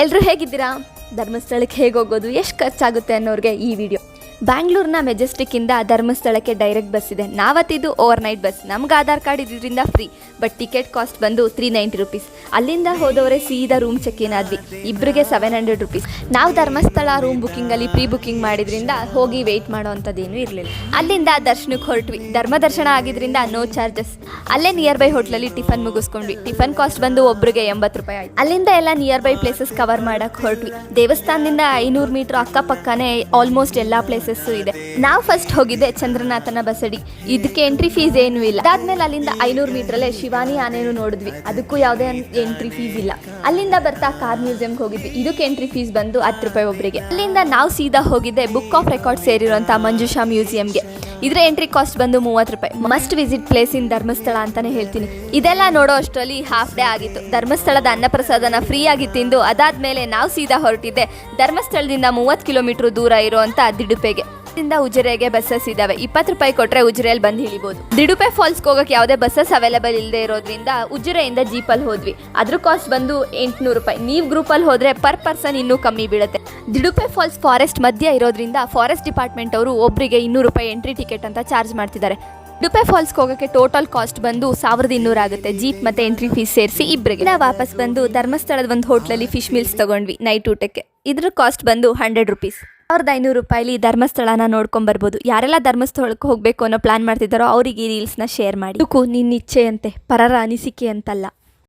ಎಲ್ಲರೂ ಹೇಗಿದ್ದೀರಾ? ಧರ್ಮಸ್ಥಳಕ್ಕೆ ಹೇಗೆ ಹೋಗೋದು, ಎಷ್ಟು ಖರ್ಚಾಗುತ್ತೆ ಅನ್ನೋರಿಗೆ ಈ ವಿಡಿಯೋ. ಬ್ಯಾಂಗ್ಳೂರ್ನ ಮೆಜೆಸ್ಟಿಕ್ಕಿಂದ ಧರ್ಮಸ್ಥಳಕ್ಕೆ ಡೈರೆಕ್ಟ್ ಬಸ್ ಇದೆ. ನಾವತ್ತಿದ್ದು ಓವರ್ ನೈಟ್ ಬಸ್. ನಮ್ಗೆ ಆಧಾರ್ ಕಾರ್ಡ್ ಇದರಿಂದ ಫ್ರೀ, ಬಟ್ ಟಿಕೆಟ್ ಕಾಸ್ಟ್ ಬಂದು 390 ರುಪೀಸ್. ಅಲ್ಲಿಂದ ಹೋದವರೇ ಸೀದಾ ರೂಮ್ ಚೆಕ್ ಇನ್ ಆದ್ವಿ. ಇಬ್ಬರಿಗೆ 700 ರುಪೀಸ್. ನಾವು ಧರ್ಮಸ್ಥಳ ರೂಮ್ ಬುಕ್ಕಿಂಗಲ್ಲಿ ಪ್ರೀ ಬುಕ್ಕಿಂಗ್ ಮಾಡಿದ್ರಿಂದ ಹೋಗಿ ವೆಯ್ಟ್ ಮಾಡೋ ಅಂಥದ್ದೇನೂ ಇರಲಿಲ್ಲ. ಅಲ್ಲಿಂದ ದರ್ಶನಕ್ಕೆ ಹೊರಟ್ವಿ. ಧರ್ಮ ದರ್ಶನ ಆಗಿದ್ರಿಂದ ನೋ ಚಾರ್ಜಸ್. ಅಲ್ಲೇ ನಿಯರ್ ಬೈ ಹೋಟ್ಲಲ್ಲಿ ಟಿಫನ್ ಮುಗಿಸ್ಕೊಂಡ್ವಿ. ಟಿಫನ್ ಕಾಸ್ಟ್ ಬಂದು ಒಬ್ಬರಿಗೆ 80 ರೂಪಾಯಿ ಆಯ್ತು. ಅಲ್ಲಿಂದ ಎಲ್ಲ ನಿಯರ್ ಬೈ ಪ್ಲೇಸಸ್ ಕವರ್ ಮಾಡಕ್ಕೆ ಹೊರಟ್ವಿ. ದೇವಸ್ಥಾನದಿಂದ 500 ಮೀಟರ್ ಅಕ್ಕಪಕ್ಕನೇ ಆಲ್ಮೋಸ್ಟ್ ಎಲ್ಲ ಪ್ಲೇಸಸ್ ಇದೆ. ನಾವು ಫಸ್ಟ್ ಹೋಗಿದ್ದೆ ಚಂದ್ರನಾಥನ ಬಸಡಿ. ಇದಕ್ಕೆ ಎಂಟ್ರಿ ಫೀಸ್ ಏನೂ ಇಲ್ಲ. ಅದಾದ್ಮೇಲೆ ಅಲ್ಲಿಂದ 500 ಮೀಟರಲ್ಲೇ ಶಿವಾನಿ ಆನೆನೂ ನೋಡಿದ್ವಿ. ಅದಕ್ಕೂ ಯಾವುದೇ ಎಂಟ್ರಿ ಫೀಸ್ ಇಲ್ಲ. ಅಲ್ಲಿಂದ ಬರ್ತಾ ಕಾರ್ ಮ್ಯೂಸಿಯಂಗೆ ಹೋಗಿದ್ವಿ. ಇದಕ್ಕೆ ಎಂಟ್ರಿ ಫೀಸ್ ಬಂದು 10 ರೂಪಾಯಿ ಒಬ್ಬರಿಗೆ. ಅಲ್ಲಿಂದ ನಾವು ಸೀದಾ ಹೋಗಿದ್ದೆ ಬುಕ್ ಆಫ್ ರೆಕಾರ್ಡ್ ಸೇರಿರುವಂಥ ಮಂಜುಷಾ ಮ್ಯೂಸಿಯಂಗೆ. ಇದರ ಎಂಟ್ರಿ ಕಾಸ್ಟ್ ಬಂದು 30 ರೂಪಾಯಿ. Must visit place in Dharmasthala ಅಂತಾನೆ ಹೇಳ್ತೀನಿ. ಇದೆಲ್ಲ ನೋಡೋ ಅಷ್ಟರಲ್ಲಿ ಹಾಫ್ ಡೇ ಆಗಿತ್ತು. ಧರ್ಮಸ್ಥಳದ ಅನ್ನಪ್ರಸಾದನ ಫ್ರೀ ಆಗಿ ತಿಂದು ಅದಾದ್ಮೇಲೆ ನಾವು ಸೀದಾ ಹೊರಟಿದ್ದೆ ಧರ್ಮಸ್ಥಳದಿಂದ 30 ಕಿಲೋಮೀಟರ್ ದೂರ ಇರುವಂತ ದಿಡುಪೆಗೆ. ಉಜಿರೆಗೆ ಬಸ್ಸಸ್ ಇದಾವೆ. 20 ರೂಪಾಯಿ ಕೊಟ್ಟರೆ ಉಜಿರೆಯಲ್ಲಿ ಬಂದು ಇಳಿಬೋದು. ದಿಡುಪೆ ಫಾಲ್ಸ್ಗೆ ಹೋಗೋಕೆ ಯಾವುದೇ ಬಸ್ಸಸ್ ಅವೈಲೇಬಲ್ ಇಲ್ಲದೆ ಇರೋದ್ರಿಂದ ಉಜಿರೆಯಿಂದ ಜೀಪಲ್ಲಿ ಹೋದ್ವಿ. ಅದ್ರ ಕಾಸ್ಟ್ ಬಂದು 800 ರೂಪಾಯಿ. ನೀವು ಗ್ರೂಪಲ್ಲಿ ಹೋದರೆ ಪರ್ ಪರ್ಸನ್ ಇನ್ನೂ ಕಮ್ಮಿ ಬೀಳುತ್ತೆ. ದಿಡುಪೆ ಫಾಲ್ಸ್ ಫಾರೆಸ್ಟ್ ಮಧ್ಯ ಇರೋದ್ರಿಂದ ಫಾರೆಸ್ಟ್ ಡಿಪಾರ್ಟ್ಮೆಂಟ್ ಅವರು ಒಬ್ಬರಿಗೆ 200 ರೂಪಾಯಿ ಎಂಟ್ರಿ ಟಿಕೆಟ್ ಅಂತ ಚಾರ್ಜ್ ಮಾಡ್ತಿದ್ದಾರೆ. ದಿಡುಪೆ ಫಾಲ್ಸ್ಗೆ ಹೋಗೋಕ್ಕೆ ಟೋಟಲ್ ಕಾಸ್ಟ್ ಬಂದು 1200 ಆಗುತ್ತೆ. ಜೀಪ್ ಮತ್ತು ಎಂಟ್ರಿ ಫೀಸ್ ಸೇರಿಸಿ ಇಬ್ಬರಿಗೆ. ನಾವು ವಾಪಸ್ ಬಂದು ಧರ್ಮಸ್ಥಳದ ಒಂದು ಹೋಟ್ಲಲ್ಲಿ ಫಿಶ್ ಮೀಲ್ಸ್ ತೊಗೊಂಡ್ವಿ ನೈಟ್ ಊಟಕ್ಕೆ. ಇದ್ರ ಕಾಸ್ಟ್ ಬಂದು 100 ರುಪೀಸ್. 1500 ರೂಪಾಯಿಲಿ ಧರ್ಮಸ್ಥಳನ ನೋಡ್ಕೊಂಬರ್ಬೋದು. ಯಾರೆಲ್ಲ ಧರ್ಮಸ್ಥಳಕ್ಕೆ ಹೋಗಬೇಕು ಅನ್ನೋ ಪ್ಲಾನ್ ಮಾಡ್ತಿದ್ದಾರೋ ಅವರಿಗೆ ಈ ರೀಲ್ಸ್ನ ಶೇರ್ ಮಾಡಿ. ಇದಕ್ಕೂ ನಿನ್ನ ಇಚ್ಛೆಯಂತೆ, ಪರರ ಅನಿಸಿಕೆ ಅಂತಲ್ಲ.